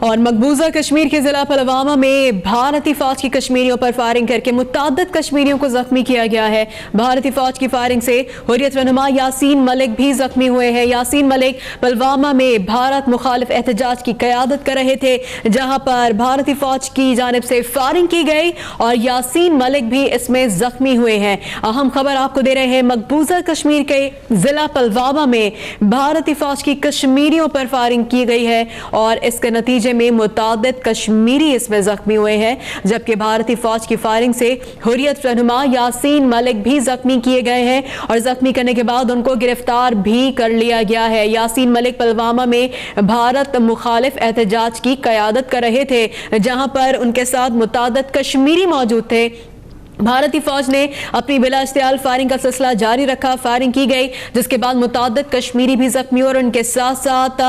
और मकबूजा कश्मीर के जिला पुलवामा में भारतीय फौज की कश्मीरियों पर फायरिंग करके मुतअद्दिद कश्मीरियों को जख्मी किया गया है। भारतीय फौज की फायरिंग से हुर्रियत रहनुमा यासीन मलिक भी जख्मी हुए हैं। यासीन मलिक पुलवामा में भारत मुखालिफ एहतजाज की क़यादत कर रहे थे, जहां पर भारतीय फौज की जानिब से फायरिंग की गई और यासीन मलिक भी इसमें जख्मी हुए हैं। अहम खबर आपको दे रहे हैं, मकबूजा कश्मीर के जिला पुलवामा में भारतीय फौज की कश्मीरियों पर फायरिंग की गई है और इसके नतीजे में मुतअद्दिद कश्मीरी इसमें जख्मी हुए हैं, जबकि भारतीय फौज की फायरिंग से हुर्रियत रहनुमा यासीन मलिक भी जख्मी किए गए हैं और जख्मी करने के बाद उनको गिरफ्तार भी कर लिया गया है। यासीन मलिक पुलवामा में भारत मुखालिफ एहतजाज की क़यादत कर रहे थे, जहां पर उनके साथ मुतअद्दिद कश्मीरी मौजूद थे। भारतीय फौज ने अपनी बिला इश्तियाल फायरिंग का सिलसिला जारी रखा। फायरिंग की गई, जिसके बाद मुतअद्दिद कश्मीरी भी जख्मी हुए और उनके साथ साथ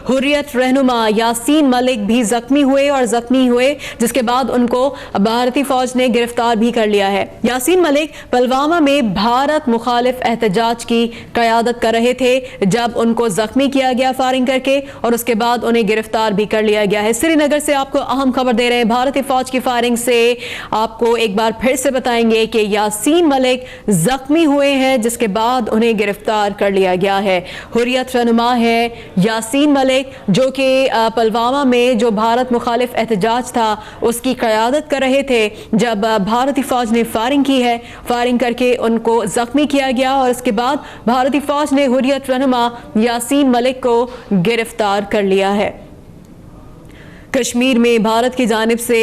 हुर्रियत रहनुमा यासीन मलिक भी जख्मी हुए, जिसके बाद उनको भारतीय फौज ने गिरफ्तार भी कर लिया है। यासीन मलिक पुलवामा में भारत मुखालिफ एहतजाज की क़यादत कर रहे थे जब उनको जख्मी किया गया फायरिंग करके, और उसके बाद उन्हें गिरफ्तार भी कर लिया गया है। श्रीनगर से आपको अहम खबर दे रहे हैं, भारतीय फौज की फायरिंग से आपको एक बार फिर से बताएंगे कि यासीन मलिक जख्मी हुए हैं, जिसके बाद उन्हें गिरफ्तार कर लिया गया है। हुर्रियत रहनुमा है यासीन मलिक, जो कि पुलवामा में जो भारत मुखालिफ एहतजाज था उसकी क़यादत कर रहे थे जब भारतीय फौज ने फायरिंग की है। फायरिंग करके उनको जख्मी किया गया और इसके बाद भारतीय फौज ने हुर्रियत रहनुमा यासीन मलिक को गिरफ्तार कर लिया है। कश्मीर में भारत की जानिब से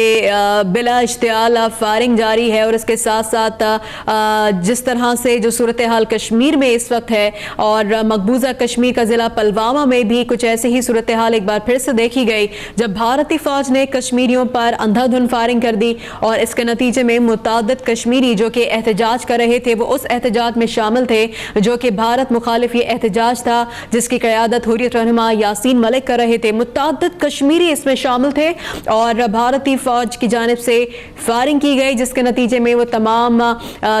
बिला इश्तियाल फायरिंग जारी है और इसके साथ साथ जिस तरह से जो सूरत हाल कश्मीर में इस वक्त है और मकबूजा कश्मीर का ज़िला पुलवामा में भी कुछ ऐसे ही सूरत हाल एक बार फिर से देखी गई, जब भारतीय फ़ौज ने कश्मीरियों पर अंधाधुंध फायरिंग कर दी और इसके नतीजे में मुतअद्दिद कश्मीरी जो कि एहतजाज कर रहे थे वो उस एहतजाज में शामिल थे जो कि भारत मुखालिफ ये एहतजाज था, जिसकी क़यादत हुर्रियत रहनुमा यासीन मलिक कर रहे थे। मुतअद्दिद कश्मीरी इसमें शामिल थे और भारतीय फौज की जानिब से फायरिंग की गई, जिसके नतीजे में वो तमाम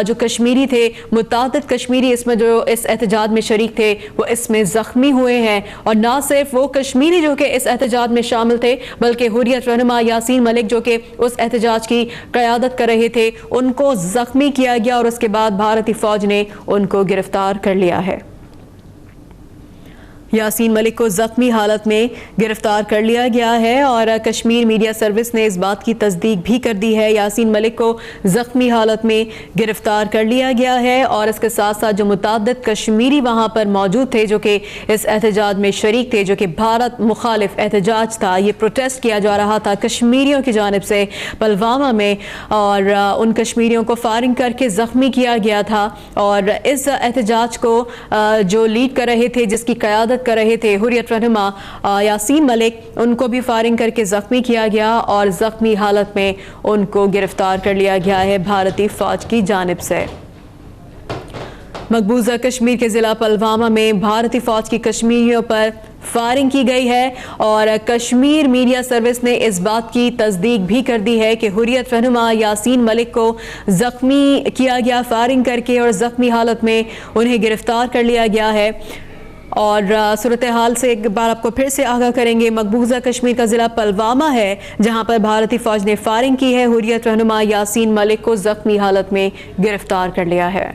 जो कश्मीरी थे, मुतअद्दिद कश्मीरी इसमें जो इस एहतजाज में शरीक थे वो इसमें जख्मी हुए हैं। और ना सिर्फ वो कश्मीरी जो कि इस एहतजाज में शामिल थे, बल्कि हुर्रियत रहनुमा यासीन मलिक जो कि उस एहतजाज की क़यादत कर रहे थे उनको जख्मी किया गया और उसके बाद भारतीय फौज ने उनको गिरफ्तार कर लिया है। यासीन मलिक को ज़ख्मी हालत में गिरफ्तार कर लिया गया है और कश्मीर मीडिया सर्विस ने इस बात की तस्दीक भी कर दी है। यासीन मलिक को ज़ख्मी हालत में गिरफ्तार कर लिया गया है और इसके साथ साथ जो मुतअद्दिद कश्मीरी वहाँ पर मौजूद थे जो कि इस एहतजाज में शरीक थे, जो कि भारत मुखालिफ एहतजाज था, ये प्रोटेस्ट किया जा रहा था कश्मीरियों की जानिब से पुलवामा में, और उन कश्मीरियों को फायरिंग करके ज़ख्मी किया गया था। और इस एहतजाज को जो लीड कर रहे थे, जिसकी क़यादत कर रहे थे हुर्रियत रहनुमा यासीन मलिक, उनको भी फायरिंग करके जख्मी किया गया और जख्मी हालत में उनको गिरफ्तार कर लिया गया है भारतीय फौज की जानिब से। मकबूजा कश्मीर के ज़िला पुलवामा में भारतीय फौज की कश्मीरियों पर फायरिंग की गई है और कश्मीर मीडिया सर्विस ने इस बात की तस्दीक भी कर दी है कि हुर्रियत रहनुमा यासीन मलिक को जख्मी किया गया फायरिंग करके और जख्मी हालत में उन्हें गिरफ्तार कर लिया गया है। और सूरत हाल से एक बार आपको फिर से आगाह करेंगे, मकबूजा कश्मीर का ज़िला पुलवामा है जहां पर भारतीय फ़ौज ने फायरिंग की है। हुर्रियत रहनुमा यासीन मलिक को ज़ख्मी हालत में गिरफ्तार कर लिया है।